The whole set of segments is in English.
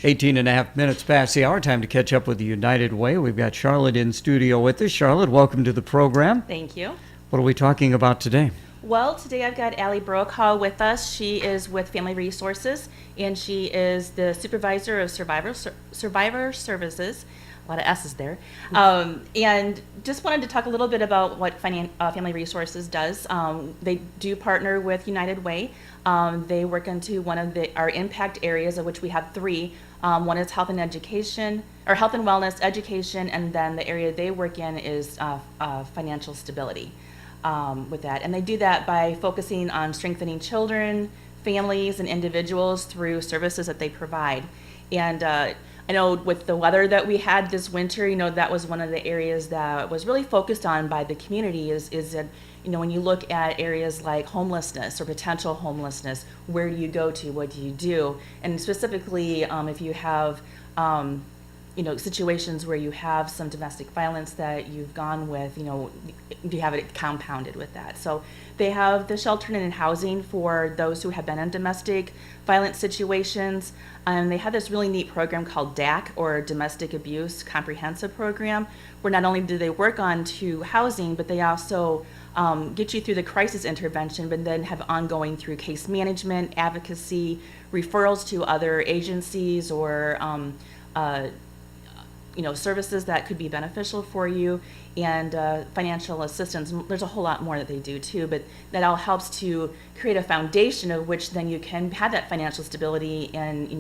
18 and a half minutes past the hour. Time to catch up with the United Way. We've got Charlotte in studio with us. Charlotte, welcome to the program. Thank you. What are we talking about today? Well, today I've got Brokaw with us. She is with Family Resources, and she is the Supervisor of Survivor Services. A lot of S's there. And just wanted to talk a little bit about what Family Resources does. They do partner with United Way. They work into one of our impact areas, of which we have three. One is health and education, or health and wellness, education, and then the area they work in is financial stability with that. And they do that by focusing on strengthening children, families, and individuals through services that they provide. And I know with the weather that we had this winter, that was one of the areas that was really focused on by the community is that, when you look at areas like homelessness or potential homelessness, where do you go to? What do you do? And specifically, if you have, situations where you have some domestic violence that you've gone with, you have it compounded with that. So they have the shelter and housing for those who have been in domestic violence situations. And they have this really neat program called DAC, or Domestic Abuse Comprehensive Program, where not only do they work on to housing, but they also get you through the crisis intervention, but then have ongoing through case management, advocacy, referrals to other agencies, or services that could be beneficial for you, and financial assistance. There's a whole lot more that they do too, but that all helps to create a foundation of which then you can have that financial stability and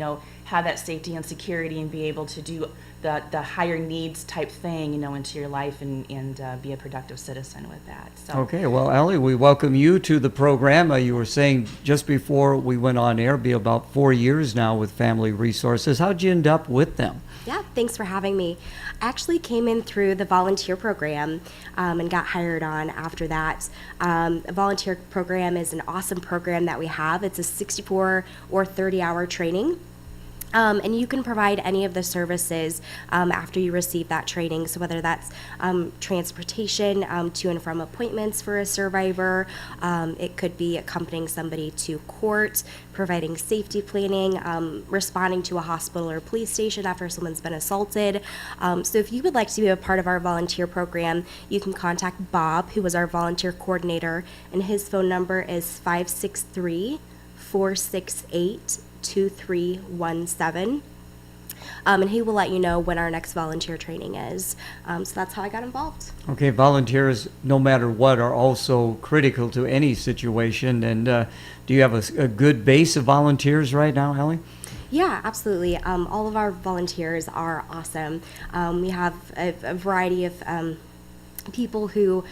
have that safety and security and be able to do the higher needs type thing into your life and be a productive citizen with that. So. Okay, well, Allie, we welcome you to the program. You were saying just before we went on air, be about 4 years now with Family Resources. How'd you end up with them? Yeah, thanks for having me. I actually came in through the volunteer program and got hired on after that. A volunteer program is an awesome program that we have. It's a 64 or 30-hour training. And you can provide any of the services after you receive that training. So whether that's transportation to and from appointments for a survivor, it could be accompanying somebody to court, providing safety planning, responding to a hospital or police station after someone's been assaulted. So if you would like to be a part of our volunteer program, you can contact Bob, who was our volunteer coordinator, and his phone number is 563-468-2317. And he will let you know when our next volunteer training is. So that's how I got involved. Okay, volunteers, no matter what, are also critical to any situation. And do you have a good base of volunteers right now, Allie? Yeah, absolutely. All of our volunteers are awesome. We have a variety of people who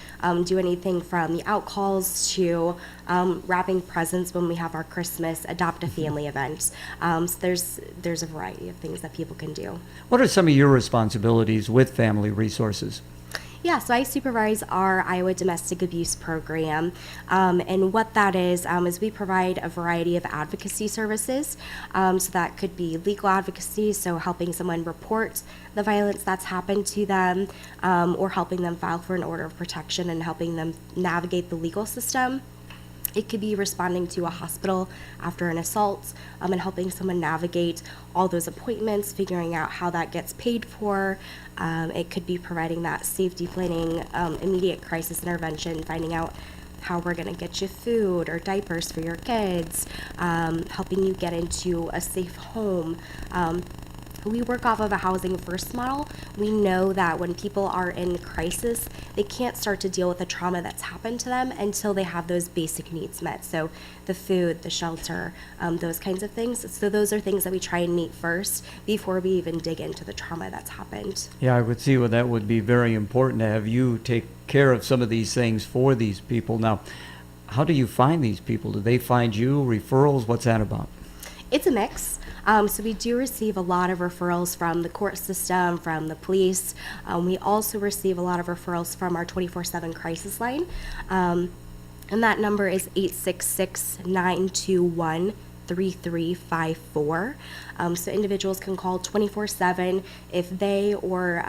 do anything from the out calls to wrapping presents when we have our Christmas Adopt a Family event. So there's a variety of things that people can do. What are some of your responsibilities with Family Resources? Yeah, so I supervise our Iowa Domestic Abuse Program, and what that is we provide a variety of advocacy services. So that could be legal advocacy, so helping someone report the violence that's happened to them, or helping them file for an order of protection and helping them navigate the legal system. It could be responding to a hospital after an assault and helping someone navigate all those appointments, figuring out how that gets paid for. It could be providing that safety planning, immediate crisis intervention, finding out how we're going to get you food or diapers for your kids, helping you get into a safe home. We work off of a housing first model. We know that when people are in crisis, they can't start to deal with the trauma that's happened to them until they have those basic needs met. So the food, the shelter, those kinds of things. So those are things that we try and meet first before we even dig into the trauma that's happened. Yeah, I would see where that would be very important to have you take care of some of these things for these people. Now, how do you find these people? Do they find you? Referrals? What's that about? It's a mix. So we do receive a lot of referrals from the court system, from the police. We also receive a lot of referrals from our 24/7 crisis line. And that number is 866-921-3354. So individuals can call 24/7 if they or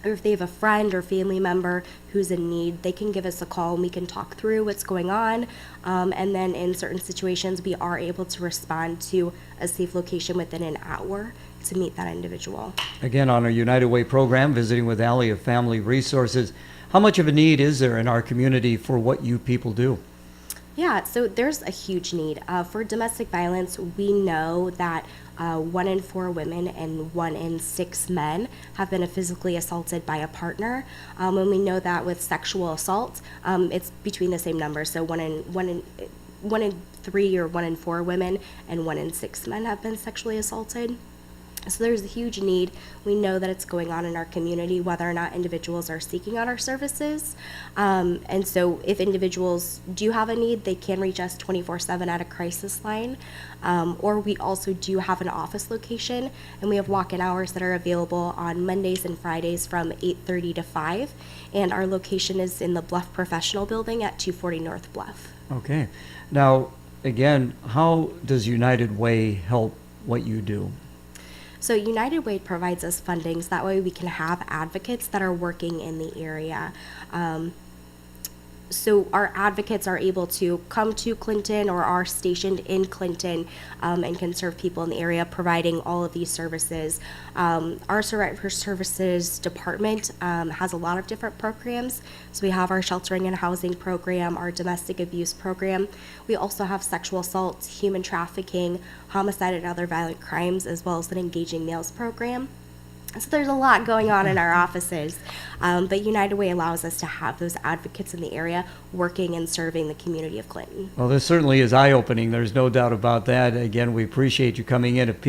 or if they have a friend or family member who's in need, they can give us a call and we can talk through what's going on. And then in certain situations, we are able to respond to a safe location within an hour to meet that individual. Again, on our United Way program, visiting with Allie of Family Resources, how much of a need is there in our community for what you people do? Yeah, so there's a huge need. For domestic violence, we know that 1 in 4 women and 1 in 6 men have been physically assaulted by a partner. And we know that with sexual assault, it's between the same number. So 1 in 3 or 1 in 4 women and 1 in 6 men have been sexually assaulted. So there's a huge need. We know that it's going on in our community, whether or not individuals are seeking out our services. And so if individuals do have a need, they can reach us 24/7 at a crisis line. Or we also do have an office location, and we have walk-in hours that are available on Mondays and Fridays from 8:30 to 5. And our location is in the Bluff Professional Building at 240 North Bluff. Okay. Now, again, how does United Way help what you do? So United Way provides us funding, so that way we can have advocates that are working in the area. So our advocates are able to come to Clinton or are stationed in Clinton and can serve people in the area, providing all of these services. Our Survivor Services Department has a lot of different programs. So we have our sheltering and housing program, our domestic abuse program. We also have sexual assault, human trafficking, homicide and other violent crimes, as well as an engaging males program. So there's a lot going on in our offices, but United Way allows us to have those advocates in the area working and serving the community of Clinton. Well, this certainly is eye-opening. There's no doubt about that. Again, we appreciate you coming in. If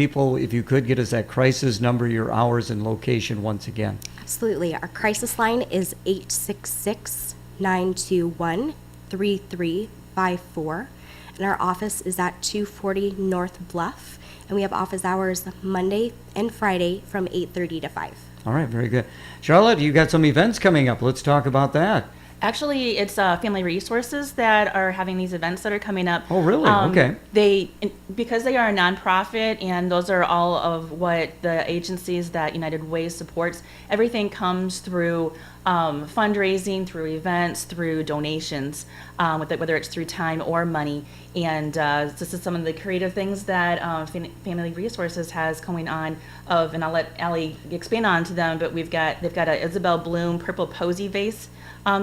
you could get us that crisis number, your hours and location once again. Absolutely. Our crisis line is 866-921-3354, and our office is at 240 North Bluff. And we have office hours Monday and Friday from 8:30 to 5. All right, very good. Charlotte, you got some events coming up. Let's talk about that. Actually, it's Family Resources that are having these events that are coming up. Oh, really? Okay. Because they are a nonprofit, and those are all of what the agencies that United Way supports. Everything comes through fundraising, through events, through donations, whether it's through time or money. And this is some of the creative things that Family Resources has going on. And I'll let Allie expand on to them. But they've got a Isabel Bloom Purple Posy vase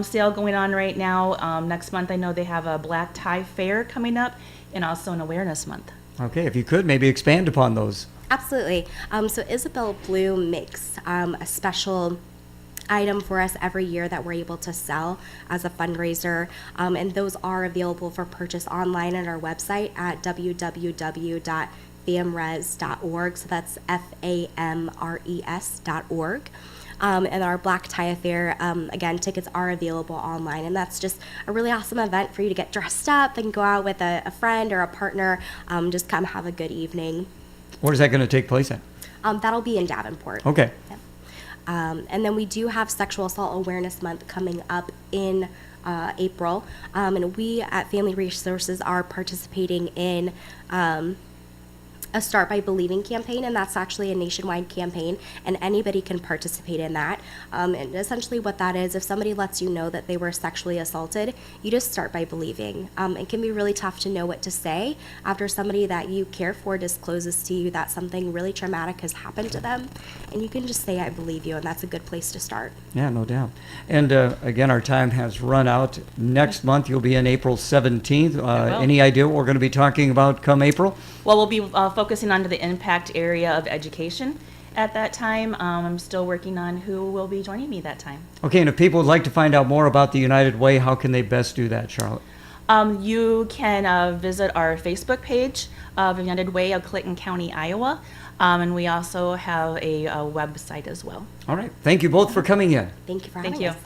sale going on right now. Next month, I know they have a black tie fair coming up, and also an awareness month. Okay, if you could maybe expand upon those. Absolutely. So Isabel Bloom makes a special item for us every year that we're able to sell as a fundraiser, and those are available for purchase online at our website at www.famres.org. So that's FAMRES.org. And our Black Tie Affair, again, tickets are available online, and that's just a really awesome event for you to get dressed up and go out with a friend or a partner, just come have a good evening. Where is that going to take place at? That'll be in Davenport. Okay. Yep. And then we do have Sexual Assault Awareness Month coming up in April, and we at Family Resources are participating in a Start by Believing campaign, and that's actually a nationwide campaign, and anybody can participate in that. And essentially what that is, if somebody lets you know that they were sexually assaulted, you just start by believing. It can be really tough to know what to say after somebody that you care for discloses to you that something really traumatic has happened to them, and you can just say, I believe you, and that's a good place to start. Yeah, no doubt. And again, our time has run out. Next month, you'll be in April 17th. Any idea what we're going to be talking about come April? Well, we'll be focusing on the impact area of education at that time. I'm still working on who will be joining me that time. Okay, and if people would like to find out more about the United Way, how can they best do that, Charlotte? You can visit our Facebook page of United Way of Clinton County, Iowa, and we also have a website as well. All right. Thank you both for coming in. Thank you for having Thank you. us.